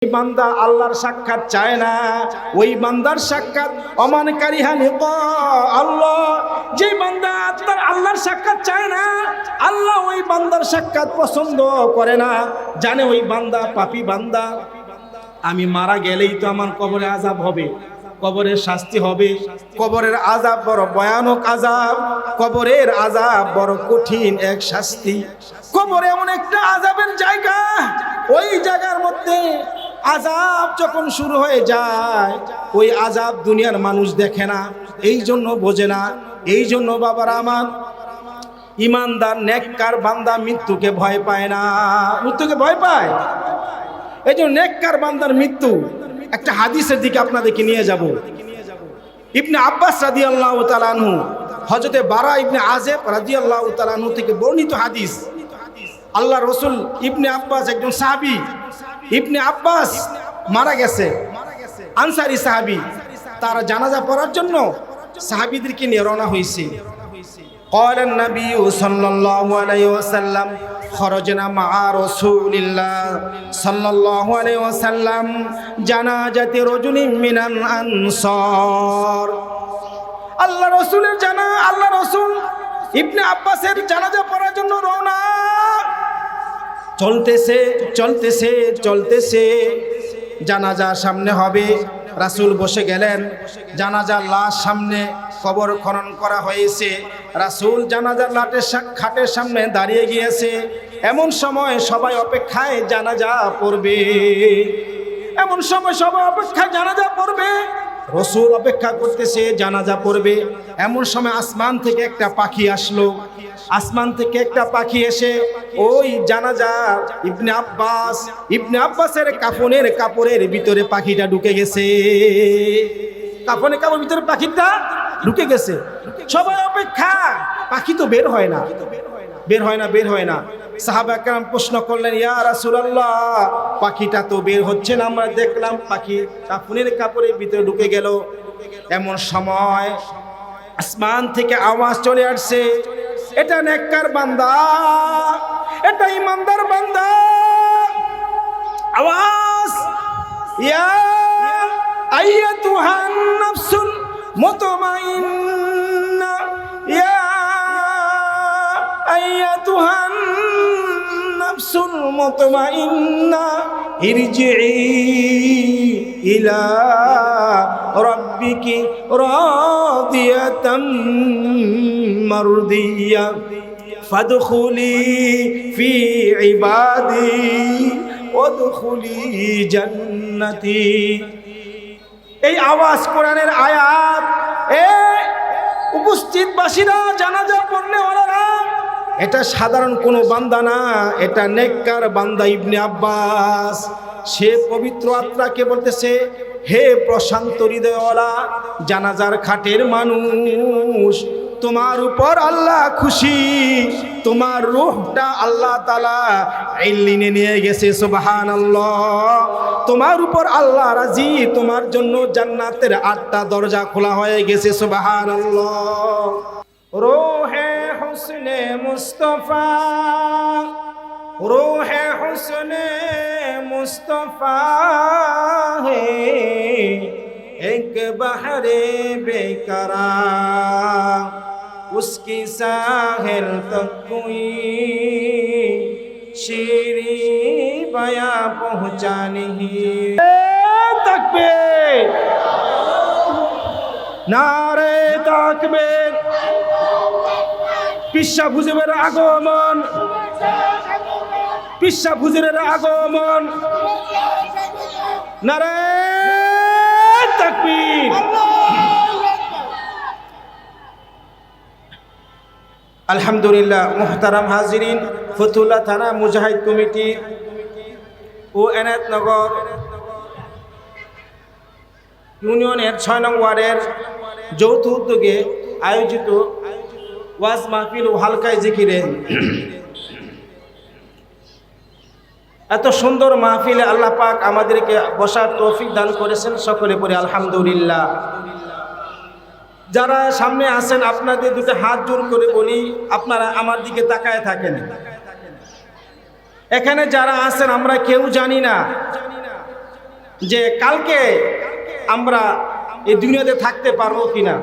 বান্দা আল্লাহর সাক্ষাৎ চায় না, ওই বান্দার সাক্ষাৎ অমানকারী লিকা আল্লাহ। যে বান্দা তার আল্লাহর সাক্ষাৎ চায় না, আল্লাহ ওই বান্দার সাক্ষাৎ পছন্দ করে না। জানে ওই বান্দা পাপী বান্দা, আমি মারা গেলেই তো আমার কবরে আযাব হবে, কবরের শাস্তি হবে। কবরের আযাব বড় ভয়ানক আযাব, কবরের আযাব বড় কঠিন এক শাস্তি। কবর এমন একটা আযাবের জায়গা, ওই জায়গার মধ্যে আযাব যখন শুরু হয়ে যায়, ওই আযাব দুনিয়ার মানুষ দেখে না, এই জন্য বোঝে না। এই জন্য বাবারা আমার, ইমানদার নেককার বান্দা মৃত্যুকে ভয় পায় না। মৃত্যুকে ভয় পায়, এই জন্য নেককার বান্দার মৃত্যু। একটা হাদিসের দিকে আপনাদেরকে নিয়ে যাব। ইবনে আব্বাস রাদিয়াল্লাহু তাআলা আনহু, হযরতে বারা ইবনে আযিব রাদিয়াল্লাহু তাআলা আনহু থেকে বর্ণিত হাদিস। আল্লাহ রাসূল ইবনে আব্বাস একজন সাহাবী, ইবনে আব্বাস মারা গেছে, আনসারী সাহাবী। তারা জানাজা পড়ার জন্য সাহাবীদেরকে নিয়ে রওনা হয়েছে। قال النبي صلى الله عليه وسلم خرجنا مع رسول الله صلى الله عليه وسلم جنازة رجل من الأنصار। আল্লাহ রাসূলের আল্লাহ রাসূল ইবনে আব্বাসের জানাজা পড়ার জন্য রওনা। চলতেছে চলতেছে চলতেছে, জানাজা সামনে হবে, রাসূল বসে গেলেন। জানাজার লাশ সামনে কবর খনন করা হয়েছে, রাসূল জানাজার খাটের সামনে দাঁড়িয়ে গিয়েছে। এমন সময় সবাই অপেক্ষায় জানাজা পড়বে, এমন সময় সবাই অপেক্ষায় জানাজা পড়বে। রাসূল অপেক্ষা করতেছে জানাজা পড়বে। এমন সময় আসমান থেকে একটা পাখি আসলো। আসমান থেকে একটা পাখি এসে ওই জানাজা ইবনে আব্বাসের কাপড়ের ভিতরে পাখিটা ঢুকে গেছে। কাপড়ের ভিতরে পাখিটা ঢুকে গেছে। সবাই অপেক্ষা, পাখি তো বের হয় না, বের হয় না, বের হয় না। সাহাবা কেরাম প্রশ্ন করলেন, ইয়া রাসূলুল্লাহ, পাখিটা তো বের হচ্ছে না, আমরা দেখলাম পাখি কাপড়ের ভিতরে ঢুকে গেল। এমন সময় আসমান থেকে আওয়াজ চলে আসছে, এটা নেককার বান্দা, এটা ইমানদার বান্দা। আওয়াজ, ইয়া আইয়াতুহান নাফসুল মুতমাইন্না, ইয়া আইয়াতুহান নাফসুল মুতমাইন্না ইরজিই ইলা রাব্বিকি রাদিয়াতাম মারদিয়া ফাদখুলি ফি ইবাদি ওয়াদখুলি জান্নাতি। এই আওয়াজ কোরআনের আয়াত। উপস্থিত বাসীরা, জানাজা পড়নে ওনারা, এটা সাধারণ কোনো বান্দা না, এটা নেককার বান্দা ইবনে আব্বাস। সে পবিত্র আত্মাকে বলতেছে, হে প্রশান্ত হৃদয়ওয়ালা জানাজার খাটের মানুষ, তোমার উপর আল্লাহ খুশি, তোমার রূহটা আল্লাহ তাআলা ইল্লিনে নিয়ে গেছে। সুবহানাল্লাহ। তোমার উপর আল্লাহ রাজি, তোমার জন্য জান্নাতের 8টা দরজা খোলা হয়ে গেছে। সুবহানাল্লাহ। রূহে হুসনে মুস্তাফা, রূহে হুসনে মুস্তাফা হে এক বহরে বেকরার, उसकी साहिल तक कोई शीरी बया पहुँचा नहीं। तकबीर, नारे तकबीर। পিসা হুজুরের আগমন, পিসা হুজুরের আগমন। নারে তাকবীর। আলহামদুলিল্লাহ। মুহতারাম হাজিরিন, ফতুল্লাহ থানা মুজাহিদ কমিটি ও এনায়েতনগর ইউনিয়নের 6 নং ওয়ার্ডের যৌথ উদ্যোগে আয়োজিত ওয়াজ মাহফিল ও হালকায় জিকিরে, এত সুন্দর মাহফিলে আল্লাহ পাক আমাদেরকে বসার তৌফিক দান করেছেন। সকলে পড়ে আলহামদুলিল্লাহ। যারা সামনে আছেন, আপনাদের দুটো হাত জোর করে বলি, আপনারা আমার দিকে তাকায় থাকেন। এখানে যারা আছেন আমরা কেউ জানি না যে কালকে আমরা এই দুনিয়াতে থাকতে পারবো কিনা।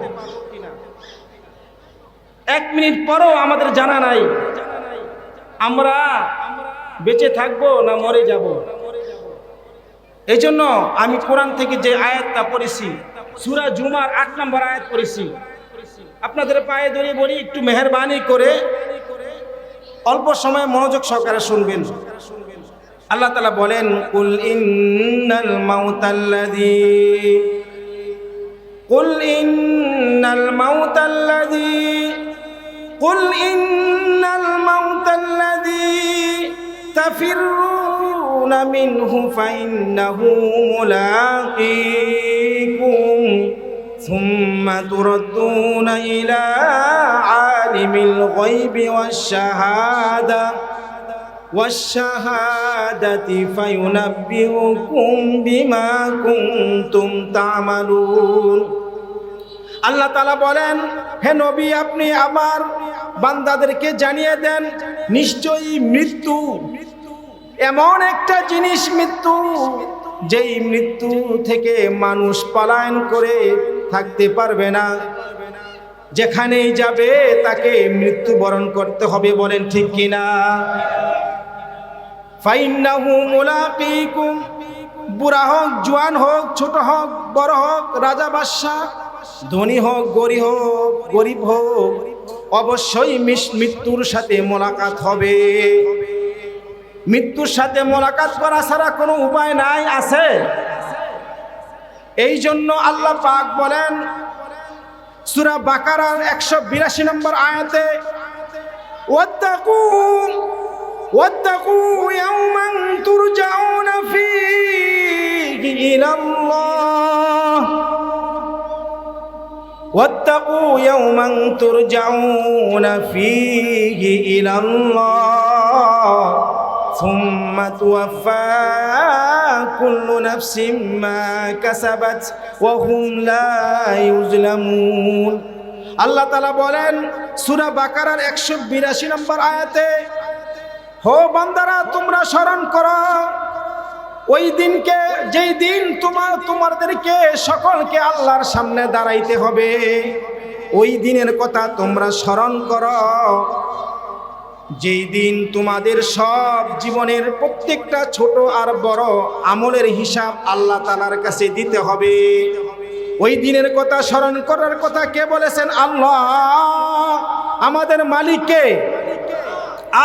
1 মিনিট পরও আমাদের জানা নাই আমরা বেঁচে থাকবো না মরে যাব। এই জন্য আমি কোরআন থেকে যে আয়াতটা পড়েছি, সূরা জুমার 8 নম্বর আয়াত পড়েছি, আপনাদের পায়ে ধরে বলি একটু মেহেরবানি করে অল্প সময় মনোযোগ সহকারে শুনবেন। আল্লাহ তাআলা বলেন, কুল ইন্নাল মাউতাল্লাযী তাফিরুনা মিনহু ফাইন্নাহু মুলাকীকুম সুম্মা তুরাদ্দুনা ইলা আলিমিল গায়বি ওয়াশ-শাহাদাতি ফায়ুনাব্বিউকুম বিমা কুনতুম তা'মালুন। আল্লাহ তাআলা বলেন, হে নবী, আপনি আমার বান্দাদেরকে জানিয়ে দেন, নিশ্চয়ই মৃত্যু এমন একটা জিনিস, মৃত্যু যেই মৃত্যু থেকে মানুষ পলায়ন করে থাকতে পারবে না। যেখানেই যাবে তাকে মৃত্যুবরণ করতে হবে, বলেন ঠিক কিনা। ফাইন্নাহু মুলাকীকুম, বুড়া হোক, জওয়ান হোক, ছোট হোক, বড় হোক, রাজা বাদশা, ধনী হোক, গরিব হোক, অবশ্যই মৃত্যুর সাথে মোলাকাত হবে। মৃত্যুর সাথে মোলাকাত করা ছাড়া কোনো উপায় নাই, আছে? এই জন্য আল্লাহ পাক বলেন সূরা বাকারার 182 নম্বর আয়াতে, ওয়াত্তাকু ইয়াওমান তুরজাউনা ফীহি ইলাল্লাহ, واتقوا يوما ترجعون فيه إلى الله ثم توفى كل نفس ما كسبت وهم لا يظلمون। আল্লাহ তাআলা বলেন সূরা বাকারার 182 নম্বর আয়াতে, হো বান্দারা, তোমরা স্মরণ করো ওই দিনকে, যেই দিন তোমাদেরকে সকলকে আল্লাহর সামনে দাঁড়াইতে হবে। ওই দিনের কথা তোমরা স্মরণ করো, যেই দিন তোমাদের সব জীবনের প্রত্যেকটা ছোট আর বড় আমলের হিসাব আল্লাহ তাআলার কাছে দিতে হবে। ওই দিনের কথা স্মরণ করার কথা কে বলেছেন? আল্লাহ। আমাদের মালিককে,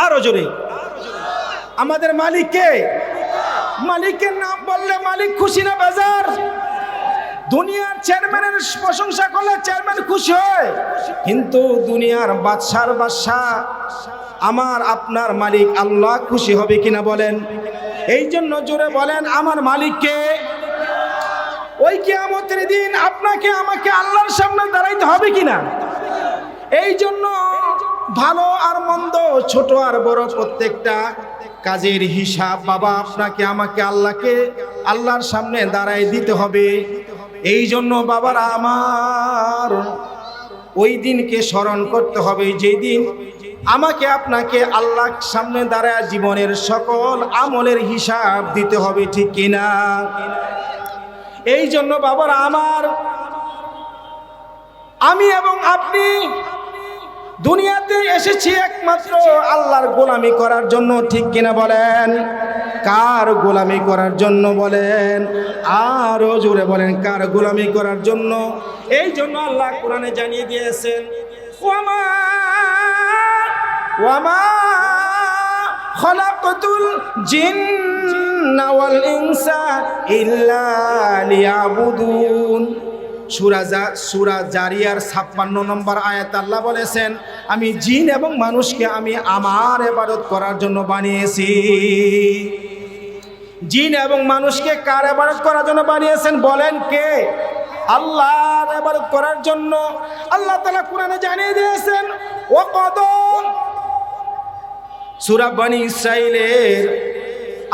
আরো জোরে, আমাদের মালিককে। মালিকের নাম বললে মালিক খুশি না বেজার? দুনিয়ার চেয়ারম্যানের প্রশংসা করলে চেয়ারম্যান খুশি হয়, কিন্তু দুনিয়ার বাদশার বাদশাহ আমার আপনার মালিক আল্লাহ খুশি হবে কিনা বলেন? এই জন্য জোরে বলেন, আমার মালিককে। ওই কিয়ামতের দিন আপনাকে আমাকে আল্লাহর সামনে দাঁড়াইতে হবে কিনা? এই জন্য ভালো আর মন্দ, ছোট আর বড় প্রত্যেকটা কাজের হিসাব বাবা আপনাকে আমাকে আল্লাহর সামনে দাঁড়াই দিতে হবে। এই জন্য বাবারা আমার, ওই দিনকে স্মরণ করতে হবে, যেই দিন আমাকে আপনাকে আল্লাহর সামনে দাঁড়ায় জীবনের সকল আমলের হিসাব দিতে হবে, ঠিক কিনা? এই জন্য বাবারা আমার, আমি এবং আপনি দুনিয়াতে এসেছি একমাত্র আল্লাহর গোলামি করার জন্য, ঠিক কিনা বলেন? কার গোলামি করার জন্য বলেন? আরো জোরে বলেন, কার গোলামি করার জন্য? এই জন্য আল্লাহ কোরআনে জানিয়ে দিয়েছেন, ওয়ামা খালাকাতুল জিন্না ওয়াল ইনসা ইল্লা লিয়াবুদুন। সূরা জারিয়ার 56 নম্বর আয়াত আল্লাহ বলেছেন, আমি জিন এবং মানুষকে আমি আমার ইবাদত করার জন্য বানিয়েছি। জিন এবং মানুষকে কার ইবাদত করার জন্য বানিয়েছেন বলেন? কে? আল্লাহর ইবাদত করার জন্য। আল্লাহ তাআলা কোরআনে জানিয়ে দিয়েছেন, সূরা বনি ইসরাঈলের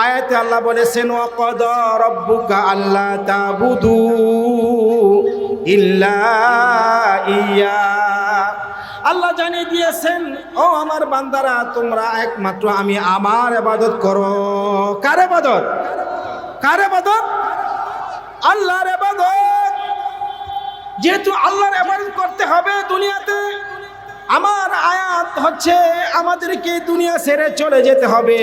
আয়াতে আল্লাহ বলেছেন, ওয়াকাদা রাব্বুকা আল্লা তা'বুদু ইল্লা ইয়া। আল্লাহ জানিয়ে দিয়েছেন, ও আমার বান্দারা, তোমরা একমাত্র আমি আমার ইবাদত করো। কার ইবাদত? কার ইবাদত? আল্লাহর ইবাদত, যেহেতু আল্লাহর ইবাদত করতে হবে দুনিয়াতে, আমার আয়াত হচ্ছে আমাদেরকে দুনিয়া ছেড়ে চলে যেতে হবে।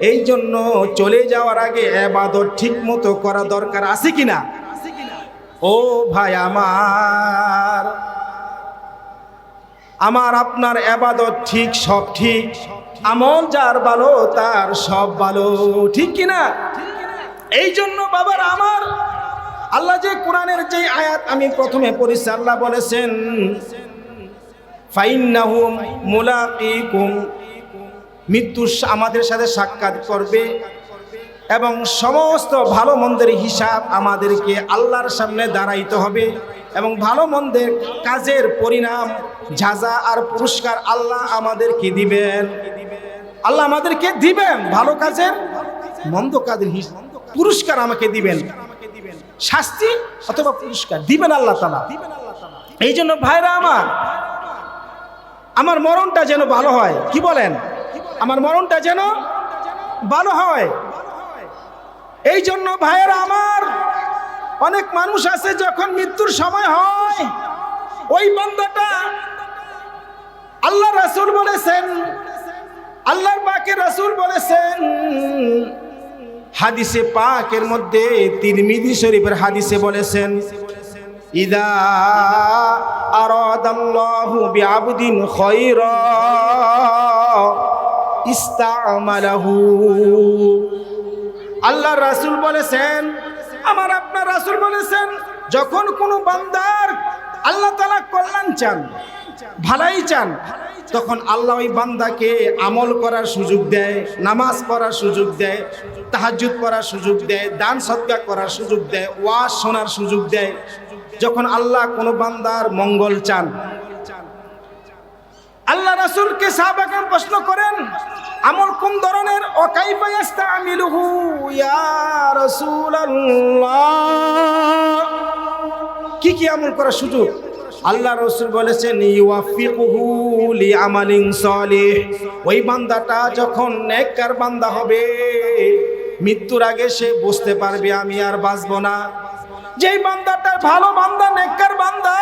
এই জন্য চলে যাওয়ার আগে ইবাদত ঠিক মতো করা দরকার, আছে কিনা? ও ভাই আমার আপনার ইবাদত ঠিক, সব ঠিক, আমল যার ভালো তার সব ভালো, ঠিক কিনা? এই জন্য বাবার আমার, আল্লাহ যে কোরআনের যে আয়াত আমি প্রথমে পড়েছি, আল্লাহ বলেছেন ফাইন্নাহুম মুলাকিকুম, মৃত্যু আমাদের সাথে সাক্ষাৎ করবে এবং সমস্ত ভালো মন্দের হিসাব আমাদেরকে আল্লাহর সামনে দাঁড়াইতে হবে এবং ভালো মন্দের কাজের পরিণাম, যাজা আর পুরস্কার আল্লাহ আমাদেরকে দিবেন। আল্লাহ আমাদেরকে দিবেন ভালো কাজের, মন্দ কাজের পুরস্কার আমাকে দিবেন, শাস্তি অথবা পুরস্কার দিবেন আল্লাহ তাআলা। এই জন্য ভাইরা আমার মরণটা যেন ভালো হয়, কি বলেন? আমার মরণটা যেন ভালো হয়। এই জন্য ভাইয়েরা আমার, অনেক মানুষ আছে যখন মৃত্যুর সময় হয়, ওই বান্দাটা, আল্লাহ রাসূল বলেছেন, আল্লাহর পাকের রাসূল বলেছেন হাদিসে পাকের মধ্যে, তিরমিজি শরীফের হাদিসে বলেছেন ইদা আরাদাল্লাহু বিআবদিন খায়রা ইস্তামালাহু। আল্লাহর রাসূল বলেছেন, আমার আপনার রাসূল বলেছেন, যখন কোনো বান্দার আল্লাহ তাআলা কল্যাণ চান, ভালাই চান, তখন আল্লাহ ওই বান্দাকে আমল করার সুযোগ দেয়, নামাজ পড়ার সুযোগ দেয়, তাহাজ্জুদ পড়ার সুযোগ দেয়, দান সদকা করার সুযোগ দেয়, ওয়াজ শোনার সুযোগ দেয়। যখন আল্লাহ কোনো বান্দার মঙ্গল চান, আল্লাহ রাসূলকে সাহাবাগণ প্রশ্ন করেন আমল কোন ধরনের, ও কাইফা ইস্তামিলুহু ইয়া রাসূলুল্লাহ, কি কি আমল করার সুযোগ? আল্লাহ রাসূল বলেছেন ইউয়াফিকুহু লিআমালিন সালিহ, ওই বান্দাটা যখন নেককার বান্দা হবে, মৃত্যুর আগে সে বুঝতে পারবে আমি আর বাঁচব না। যেই বান্দাটা ভালো বান্দা, নেককার বান্দা,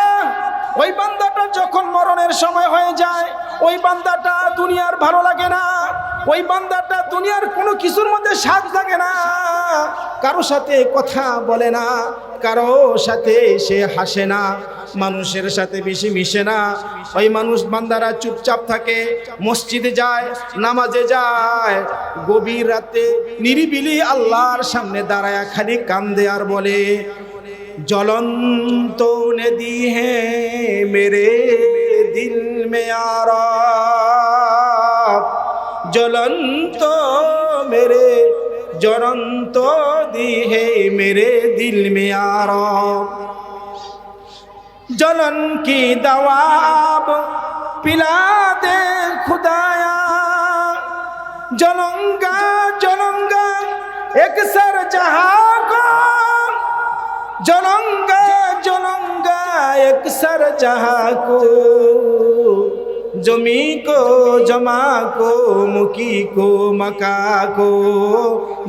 ওই বান্দাটা যখন মরণের সময় হয়ে যায়, ওই বান্দাটা দুনিয়ার ভালো লাগে না, ওই বান্দাটা দুনিয়ার কোনো কিছুর মধ্যে স্বাদ লাগে না, কারো সাথে কথা বলে না, কারো সাথে সে হাসে না, মানুষের সাথে বেশি মিশে না। ওই মানুষ বান্দারা চুপচাপ থাকে, মসজিদে যায়, নামাজে যায়, গভীর রাতে নিরিবিলি আল্লাহর সামনে দাঁড়ায় খালি কান্দে আর বলে জ্বলন্ত নদী হে মেরে দিল মে আরাব, জ্বলন্ত মেরে জ্বলন্ত दी है मेरे दिल में आराम, जलन की दवा पिला दे खुदाया, जलूंगा जलूंगा एक सर जहां को, जलूंगा जलूंगा एक सर जहां को, जमी को जमा को मुकी को मका को,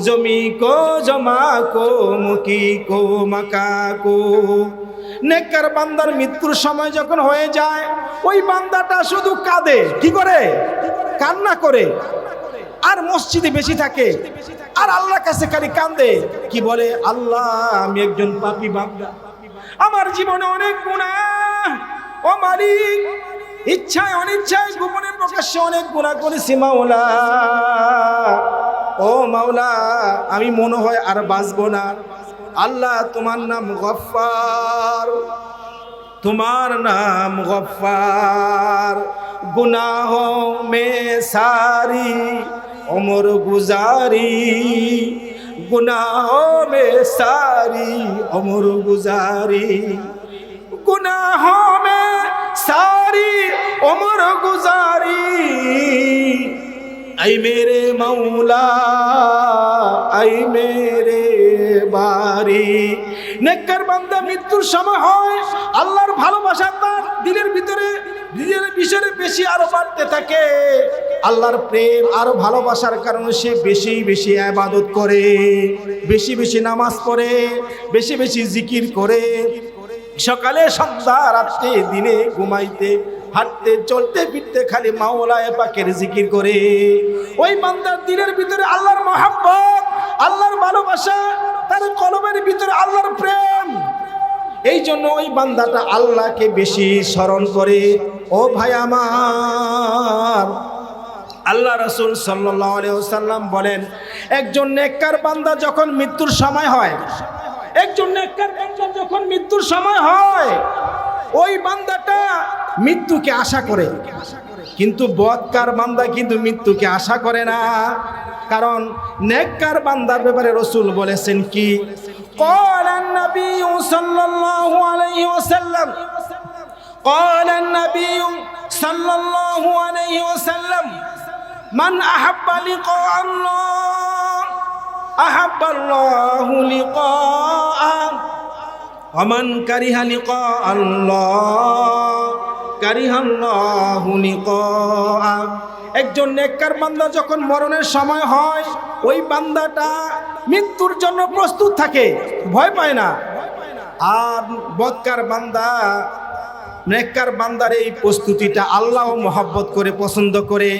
जमी को जमा को मुकी को मका को। নেককার বান্দার মৃত্যুর সময় যখন হয়ে যায়, ওই বান্দাটা শুধু কাঁদে, কি করে? কান্না করে, আর মসজিদে বেশি থাকে, আর আল্লাহর কাছে খালি কান্দে, কি বলে? আল্লাহ আমি একজন পাপী বান্দা, আমার জীবনে অনেক গুনাহ, ও মালিক ইচ্ছায় অনিচ্ছায় গোপনে প্রকাশ্যে অনেক গুনাহ করেছি মাওলা, ও মাওলা আমি মনে হয় আর বাঁচবো না। আল্লাহ তোমার নাম গফফার, তোমার নাম গফফার, গুনাहों में सारी उम्र गुजारी, गुनाहों में सारी उम्र गुजारी, गुनाहों में सारी उम्र गुजारी, ऐ मेरे मौला ऐ मेरे बारी। নেককার বান্দা মৃত্যুর সময় হয়, আল্লাহর ভালোবাসা তার দিলের ভিতরে, দিলের বিষয়ে বেশি আরো বাড়তে থাকে। আল্লাহর প্রেম আর ভালোবাসার কারণে সে বেশি বেশি ইবাদত করে, বেশি বেশি নামাজ পড়ে, বেশি বেশি জিকির করে, সকালে সন্ধ্যা রাত্রে দিনে ঘুমাইতে হাঁটতে চলতে ফিরতে খালি মাওলায়ে পাকের জিকির করে। ওই বান্দার দিলের ভিতরে আল্লাহর মহব্বত, আল্লাহর ভালোবাসা, তার কলবের ভিতরে আল্লাহর প্রেম। এই জন্য ওই বান্দাটা আল্লাহকে বেশি স্মরণ করে। ও ভাই আমার, আল্লাহ রাসূল সাল্লাল্লাহু আলাইহি ওয়াসাল্লাম বলেন, একজন নেককার বান্দা যখন মৃত্যুর সময় হয়, একজন নেককার বান্দা যখন মৃত্যুর সময় হয়, ওই বান্দাটা মৃত্যুকে আশা করে, কিন্তু বদকার বান্দা কিন্তু মৃত্যুকে আশা করে না। কারণ নেককার বান্দার ব্যাপারে রাসূল বলেছেন কি, قال النبي صلى الله عليه وسلم قال النبي صلى الله عليه وسلم من أحب لقاء الله أحب الله لقاءه ومن كره لقاء الله كره الله لقاءه। একজন নেককার বান্দা যখন মরণের সময় হয়, ওই বান্দাটা মৃত্যুর জন্য প্রস্তুত থাকে, ভয় পায় না। আর বদকার বান্দা, নেককার বান্দার এই প্রস্তুতিটা আল্লাহ মহব্বত করে, পছন্দ করে।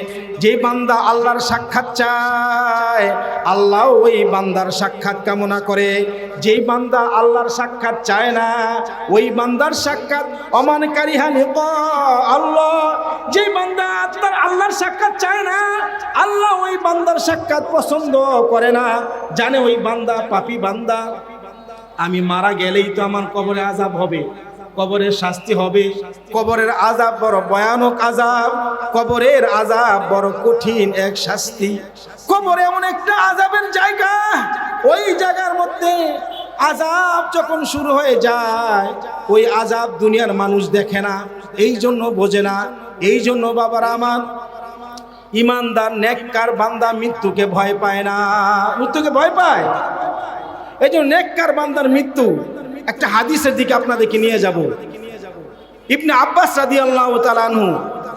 যে বান্দা আল্লাহর সাক্ষাৎ চায়, আল্লাহ ওই বান্দার সাক্ষাৎ কামনা করে। যেই বান্দা আল্লাহর সাক্ষাৎ চায় না, ওই বান্দার সাক্ষাৎ অমানকারী লিকা আল্লাহ। যে বান্দা তার আল্লাহর সাক্ষাৎ চায় না, আল্লাহ ওই বান্দার সাক্ষাৎ পছন্দ করে না। জানে ওই বান্দা পাপী বান্দা, আমি মারা গেলেই তো আমার কবরে আযাব হবে, কবরের শাস্তি হবে, কবরের আযাব বড় ভয়ানক আযাব, কবরের আযাব বড় কঠিন এক শাস্তি। কবর এমন একটা আযাবের জায়গা, ওই জায়গার মধ্যে আযাব যখন শুরু হয়ে যায়, ওই আযাব দুনিয়ার মানুষ দেখে না, এই জন্য বোঝে না। এই জন্য বাবারা আমার, ইমানদার নেককার বান্দা মৃত্যুকে ভয় পায় না, মৃত্যুকে ভয় পায়। এই জন্য নেককার বান্দার মৃত্যু, একটা হাদিসের দিকে আপনাদেরকে নিয়ে যাব। ইবনে আব্বাস রাদিয়াল্লাহু তাআলা আনহু,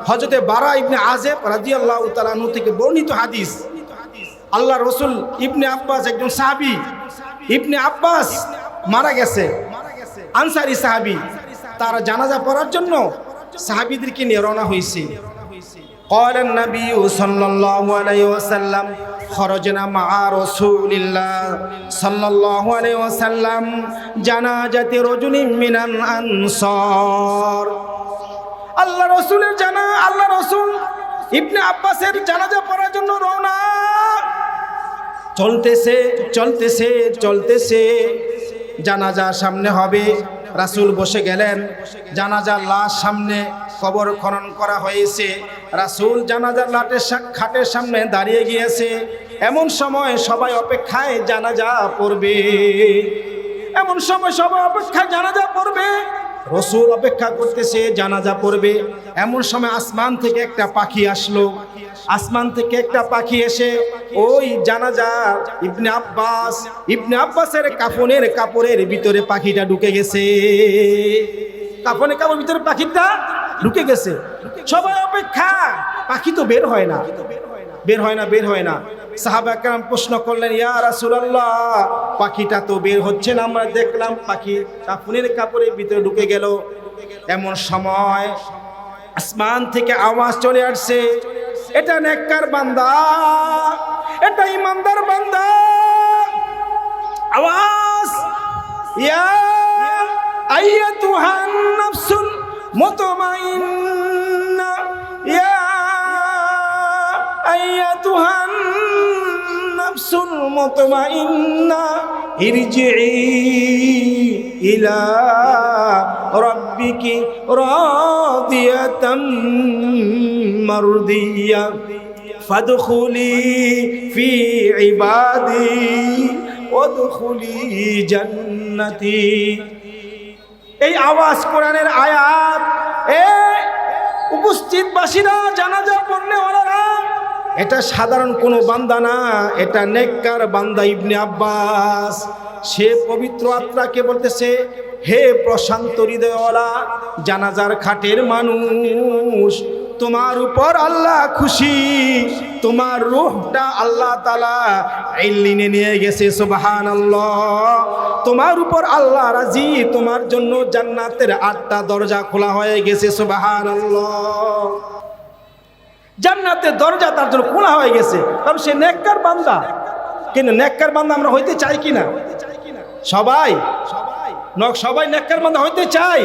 হযরতে বারা ইবনে আযিব রাদিয়াল্লাহু তাআলা আনহু থেকে বর্ণিত হাদিস। আল্লাহ রাসূল, ইবনে আব্বাস একজন সাহাবী, ইবনে আব্বাস মারা গেছে, আনসারী সাহাবী। তার জানাজা পড়ার জন্য সাহাবীদেরকে নিয়ে রওনা হয়েছে। قال النبي صلى الله عليه وسلم خرجنا مع رسول الله صلى الله عليه وسلم جنازة رجل من الأنصار। আল্লাহ রাসূলের আল্লাহ রাসূল ইবনে আব্বাসের জানাজা পড়ার জন্য রওনা। চলতেছে চলতেছে চলতেছে, জানাজা সামনে হবে, রাসূল বসে গেলেন। জানাজার লাশ সামনে, কবর খনন করা হয়েছে, রাসূল জানাজার খাটের সামনে দাঁড়িয়ে গিয়েছে। এমন সময় সবাই অপেক্ষায় জানাজা পড়বে, এমন সময় সবাই অপেক্ষায় জানাজা পড়বে, রাসূল অপেক্ষা করতেছে জানাজা পড়বে। এমন সময় আসমান থেকে একটা পাখি আসলো। আসমান থেকে একটা পাখি এসে ওই জানাজার ইবনে আব্বাসের কাপড়ের ভিতরে পাখিটা ঢুকে গেছে। কাপড়ের ভিতরে পাখিটা ঢুকে গেছে। সবাই অপেক্ষা, পাখি তো বের হয় না, বের হয় না, বের হয় না। সাহাবা কেরাম প্রশ্ন করলেন, ইয়া রাসূলুল্লাহ, পাখিটা তো বের হচ্ছে না, আমরা দেখলাম পাখি কাপড়ের ভিতরে ঢুকে গেল। এমন সময় আসমান থেকে আওয়াজ চলে আসছে, এটা নেককার বান্দা, এটা ইমানদার বান্দা। আওয়াজ, ইয়া আইয়াতুহান নাফসুল মুতমাইন্না, ইয়া আইয়াতুহান নাফসুল মুতমাইন্না ইরজিই ইলা রাব্বিকি রাদিয়াতাম মারদিয়া ফাদখুলি ফি ইবাদি ওয়াদখুলি জান্নাতি। এই আওয়াজ কোরআনের আয়াত। উপস্থিত বাসীরা, জানাজা পড়লে ওরা, এটা সাধারণ কোনো বান্দা না, এটা নেককার বান্দা ইবনে আব্বাস। সে পবিত্র আত্মাকে বলতেছে, হে প্রশান্ত হৃদয়ওয়ালা জানাজার খাটের মানুষ, তোমার উপর আল্লাহ খুশি, তোমার রূহটা আল্লাহ তাআলা ইল্লিনে নিয়ে গেছে। সুবহানাল্লাহ। তোমার উপর আল্লাহ রাজি, তোমার জন্য জান্নাতের 8টা দরজা খোলা হয়ে গেছে। সুবহানাল্লাহ। জান্নাতের দরজা তার জন্য খোলা হয়ে গেছে, কারণ সে নেককার বান্দা। কিন্তু নেককার বান্দা আমরা হইতে চাই কিনা? সবাই নেককার বান্দা হইতে চাই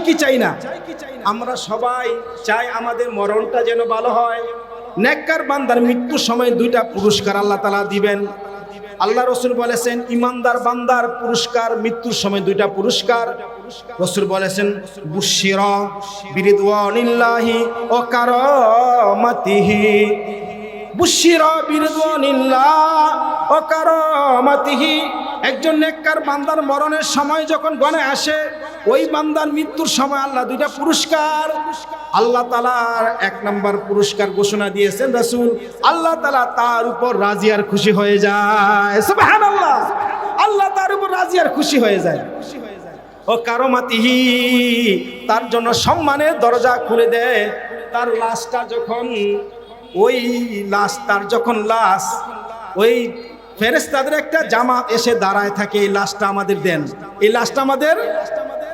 কি চাই না? আমরা সবাই চাই আমাদের মরণটা যেন ভালো হয়। নেককার বান্দার মৃত্যুর সময় 2টা পুরস্কার আল্লাহ তাআলা দিবেন। আল্লাহ রাসূল বলেছেন ইমানদার বান্দার পুরস্কার মৃত্যুর সময় 2টা পুরস্কার। রাসূল বলেছেন বুশিরা বিরিদওয়ানিল্লাহি ওয়া কারামাতিহি, বুশিরা বিরিদওয়ানিল্লাহ ওয়া কারামাতিহি। একজন নেককার বান্দার মরণের সময় যখন গণে আসে, ওই বান্দার মৃত্যুর সময় আল্লাহ 2টা পুরস্কার আল্লাহ তাআলার 1 নম্বর পুরস্কার ঘোষণা দিয়েছেন রাসূল। আল্লাহ তাআলা তার উপর রাজি আর খুশি হয়ে যায়। সুবহানাল্লাহ। আল্লাহ তার উপর রাজি আর খুশি হয়ে যায়। ও কারামাতিহি, তার জন্য সম্মানের দরজা খুলে দেয়। তার লাশটা যখন ওই ফেরেশতাদের একটা জামাত এসে দাঁড়ায় থাকে, এই লাশটা আমাদের দেন, এই লাশটা আমাদের,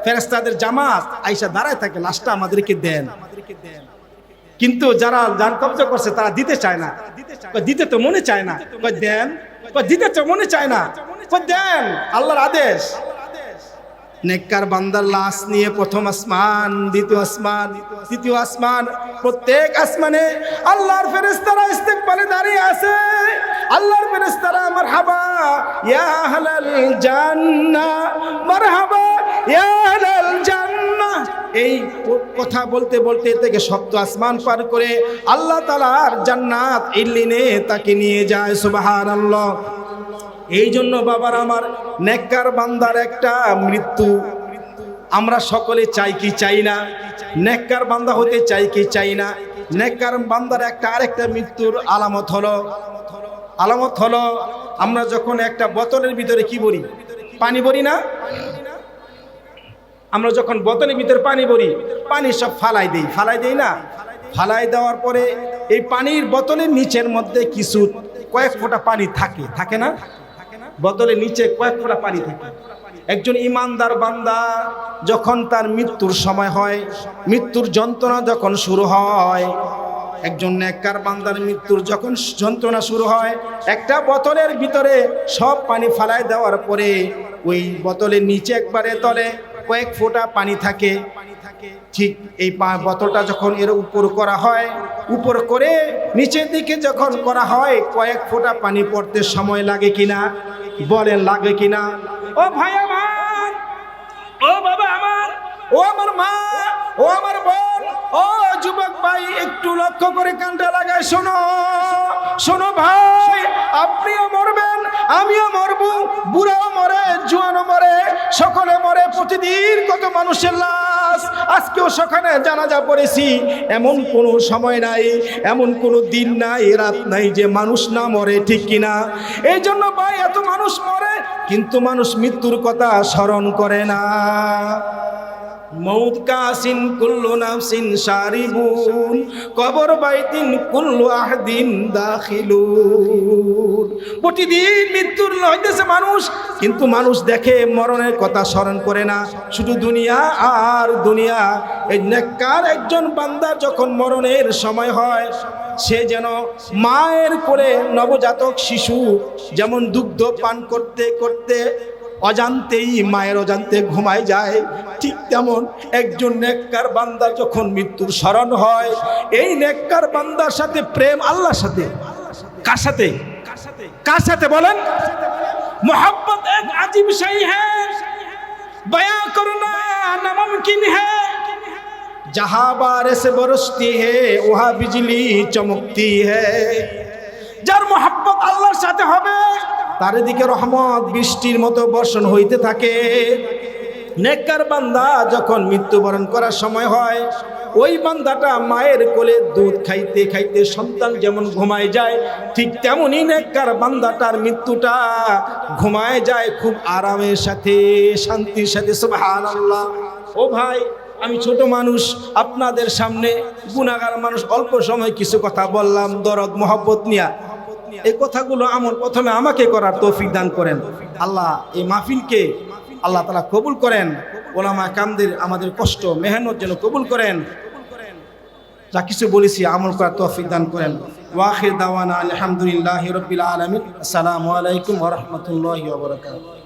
ফেরেশতাদের জামাত আইসা দাঁড়ায় থাকে, লাশটা আমাদেরকে দেন। কিন্তু যারা জান কবজা করছে তারা দিতে চায় না। দিতে তো মনে চায় না, দেন। দিতে তো মনে চায় না, দেন, আল্লাহর আদেশ। নেককার বান্দার লাশ নিয়ে প্রথম আসমান, দ্বিতীয় আসমান, তৃতীয় আসমান, প্রত্যেক আসমানে আল্লাহর ফেরেশতারা ইস্তেকবালে দাঁড়িয়ে আছে। আল্লাহর ফেরেশতারা মারহাবা ইয়া আহলাল জান্নাহ, মারহাবা ইয়া আহলাল জান্নাহ, এই কথা বলতে বলতে থেকে 7 আসমান পার করে আল্লাহ তাআলার জান্নাত ইল্লিনে তাকে নিয়ে যায়। সুবহানাল্লাহ। এই জন্য বাবার আমার, নেককার বান্দার একটা মৃত্যু আমরা সকলে চাই কি চাই না? নেককার বান্দা হতে চাই কি চাই না? নেককার বান্দার আরেকটা মৃত্যুর আলামত হলো আমরা যখন একটা বোতলের ভিতরে কি ভরি? পানি ভরি না? আমরা যখন বোতলের ভিতরে পানি ভরি, পানি সব ফালাই দেই না? ফালাই দেওয়ার পরে এই পানির বোতলের নিচের মধ্যে কিছু কয়েক ফোঁটা পানি থাকে না? বোতলের নিচে কয়েক ফোঁটা পানি থাকে। একজন ইমানদার বান্দা যখন তার মৃত্যুর সময় হয়, মৃত্যুর যন্ত্রণা যখন শুরু হয়, একজন নেককার বান্দার মৃত্যুর যখন যন্ত্রণা শুরু হয়, একটা বোতলের ভিতরে সব পানি ফালাই দেওয়ার পরে ওই বোতলের নিচে একবারে তলে কয়েক ফোঁটা পানি থাকে। ঠিক এই বোতলটা যখন এর উপর করা হয়, উপর করে নিচের দিকে যখন করা হয়, কয়েক ফোঁটা পানি পড়তে সময় লাগে কিনা? বলেন লাগে কিনা? ও ভাই আমার, ও বাবা আমার, ও আমার মা, ও আমার বোন, ও যুবক ভাই, একটু লক্ষ্য করে কানটা লাগায় শোনো ভাই, আপনিও মরবেন, আমিও মরবো, বুড়াও মরে, জোয়ানও মরে, সকলে মরে। প্রতিদিন কত মানুষের লাশ। আজকেও সকালে জানাজা পড়েছি। এমন কোনো সময় নাই, এমন কোনো দিন নাই, রাত নাই যে মানুষ না মরে, ঠিক কিনা? এই জন্য ভাই এত মানুষ মরে, কিন্তু মানুষ মৃত্যুর কথা স্মরণ করে না। মৌত কাসিন কুল্লু নাফসিন শারিবুন, কবর বাইতিন কুল্লু আহদিন দাখিলুন। প্রতিদিন মৃত্যুর হইতেছে মানুষ, কিন্তু মানুষ দেখে মরণের কথা স্মরণ করে না, শুধু দুনিয়া আর দুনিয়া। এই নেককার একজন বান্দা যখন মরণের সময় হয়, সে যেন মায়ের কোলে নবজাতক শিশু যেমন দুগ্ধ পান করতে করতে অজান্তেই মায়ের অজান্তে ঘুমায় যায়, ঠিক তেমন একজন নেককার বান্দা যখন মৃত্যুর স্মরণ হয়, এই নেককার বান্দার সাথে প্রেম আল্লাহর সাথে। কার সাথে বলেন? मोहब्बत एक अजीब शय है, बयां करना नामुमकिन है। जहां बारिश बरसती है वहां बिजली चमकती है। যার मोहब्बत আল্লাহর সাথে হবে, তার দিকে রহমত বৃষ্টির মতো বর্ষণ হইতে থাকে। নেককার বান্দা যখন মৃত্যুবরণ করার সময় হয়, ওই বান্দাটা মায়ের কোলে দুধ খাইতে খাইতে সন্তান যেমন ঘুমায় যায়, ঠিক তেমনি নেককার বান্দাটার মৃত্যুটা ঘুমায় যায় খুব আরামের সাথে, শান্তির সাথে। সুবহানাল্লাহ। ও ভাই, ও আমি ছোট মানুষ, আপনাদের সামনে গুনাহগার মানুষ, অল্প সময় কিছু কথা বললাম দরদ মহব্বত নিয়া। এই কথাগুলো আমল প্রথমে আমাকে করার তৌফিক দান করেন আল্লাহ। এই মাহফিলকে আল্লাহ তাআলা কবুল করেন, ওলামা কামদের আমাদের কষ্ট মেহনত যেন কবুল করেন। যা কিছু বলেছি আমল করার তৌফিক দান করেন। ওয়া আখির দাওয়ানা আলহামদুলিল্লাহি রাব্বিল আলামিন। আসসালামু আলাইকুম ওয়া রাহমাতুল্লাহি ওয়া বারাকাতুহু।